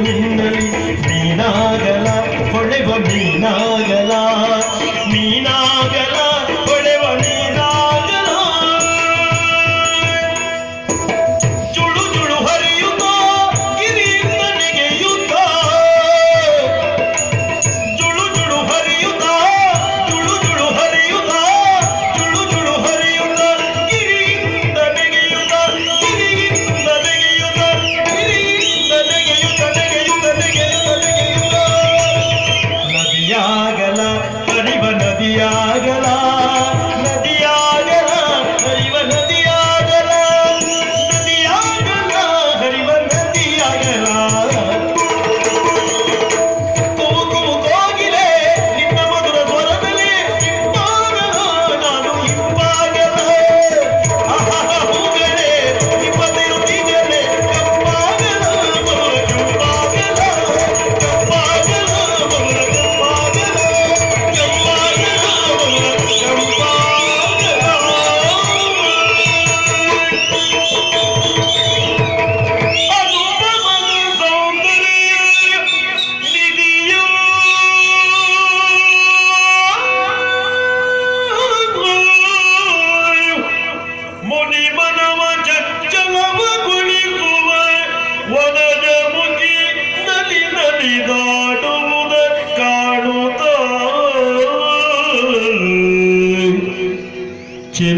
ನಿನ್ನಲ್ಲಿ ಮೀನಾಗಲ ಹೊಳೆವ ಮೀನಾಗಲ ಮೀನಾಗಲ ಹೊಳೆವ ಮೀನಾಗಲ ಜುಳು ಜುಳು ಹರಿಯುತ್ತ ಗಿರಿಯಿಂದ ನೆಗೆಯುತ್ತ ಜುಳು ಜುಳು ಹರಿಯುತ್ತ ಜುಳು ಜುಳು ಹರಿಯುತ್ತ ಜುಳು ಜುಳು ಹರಿಯುತ್ತ ಗಿರಿಯಿಂದ ನೆಗೆಯುತ್ತ ಗಿರಿಯಿಂದ ನೆಗೆಯುತ್ತ ಗಿರಿಯಿಂದ ನೆಗೆಯುತ್ತ ನೆಗೆಯುತ್ತ ನೆಗೆಯುತ್ತ ನೆಗೆಯುತ್ತ ನದಿಯಾಗಲ ಹರಿವ ನದಿಯಾಗಲ ನದಿಯಾಗಲ ಹರಿವ ನದಿಯಾಗಲ ನದಿಯಾಗಲ ಹರಿವ ನದಿಯಾಗಲ ಕುಮು ಕುಮು ಕೋಗಿಲೆ ನಿನ್ನ ಮಧುರ ಸ್ವರದಲ್ಲಿ ಇಂಪಾಗಲ ನಾನು ಇಂಪಾಗಲ ಹೂಗಳೇ ಇಪ್ಪತ್ತಿರುತ್ತೀಗಲೇ ಕಂಪಾಗಲ ಮಧುರ ಕಂಪಾಗಲ ಕಂಪಾಗಲ ಮಧುರ ಕಂಪಾಗಲ ಕಂಪಾಗಲ ಮಧುರ ಕಂಪಾಗಲ ಅನುಪಮನ ಸೌಂದರ್ಯ ನಿಧಿಯೋ ಮುನಿ ಮನವ ಚಂಚಲವ ಗುಣಿಸುವ ವನದ ಮುಗಿ ನದಿ ನಲಿದಾಡುವುದ ಕಾಣುತ್ತ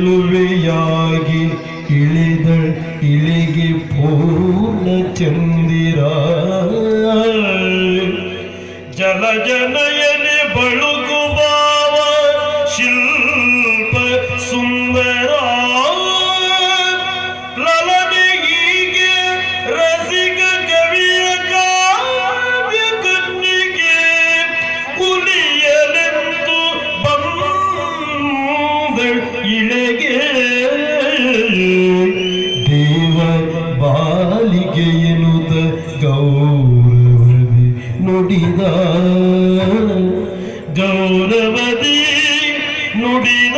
ಚೆಲುವೆಯಾಗಿ ಇಳಿದ ಇಳಿಗೆ ಪೂರ್ಣ ಚಂದಿರ ಜಲಜನಯನೆ ಬಳುಕುಬಾವ ಶಿಲ್ಪ ಸುಂದರ ಲಲನೆಗೀಗೆ ರಸಿಕ ಕವಿಯ ಕಾವ್ಯ ಕನ್ನಿಗೆ ಕುಲಿಯಲೆಂದು ಬಂದ ಇಳೆಗೆ ದೇವ ಬಾಲಿಗೆ ಎನ್ನುತ್ತ ಗೌರವದಿ ನುಡಿದ ಗೌರವದಿ ನುಡಿದ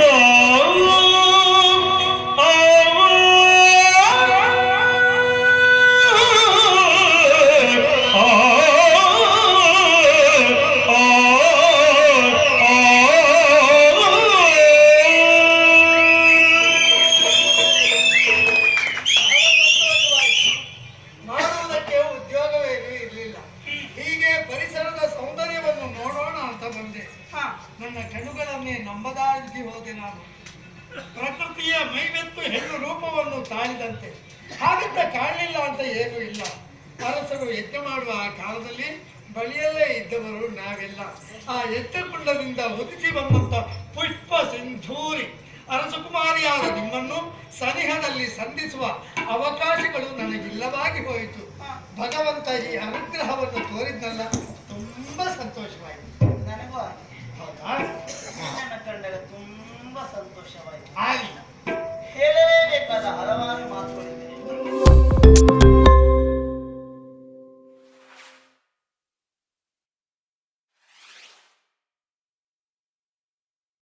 ಮಾಡುವುದಕ್ಕೆ ಉದ್ಯೋಗವೇನೂ ಇರಲಿಲ್ಲ. ಹೀಗೆ ಪರಿಸರದ ಸೌಂದರ್ಯವನ್ನು ನೋಡೋಣ ಅಂತ ಬಂದೆ. ನನ್ನ ಕಣ್ಣುಗಳನ್ನೇ ನಂಬದಾಗಿ ಹೋದೆ ನಾನು. ಪ್ರಕೃತಿಯ ಮೈವೆತ್ತು ಹೆಣ್ಣು ರೂಪವನ್ನು ತಾಳಿದಂತೆ ಹಾಗಂತ ಕಾಣಲಿಲ್ಲ ಅಂತ ಏನೂ ಇಲ್ಲ. ಅರಸರು ಯಜ್ಞ ಮಾಡುವ ಆ ಕಾಲದಲ್ಲಿ ಬಳಿಯಲ್ಲೇ ಇದ್ದವರು ನಾವೆಲ್ಲ. ಆ ಯಜ್ಞಕುಂಡದಿಂದ ಉದಿಸಿ ಬಂದಂತ ಪುಷ್ಪ ಸಿಂಧೂರಿ ಅರಸಕುಮಾರಿಯಾದ ನಿಮ್ಮನ್ನು ಸನಿಹದಲ್ಲಿ ಸಂಧಿಸುವ ಅವಕಾಶಗಳು ನನಗಿಲ್ಲವಾಗಿ ಹೋಯಿತು. ಭಗವಂತ ಈ ಅನುಗ್ರಹವನ್ನು ತೋರಿದ್ನಲ್ಲ, ತುಂಬಾ ಸಂತೋಷ.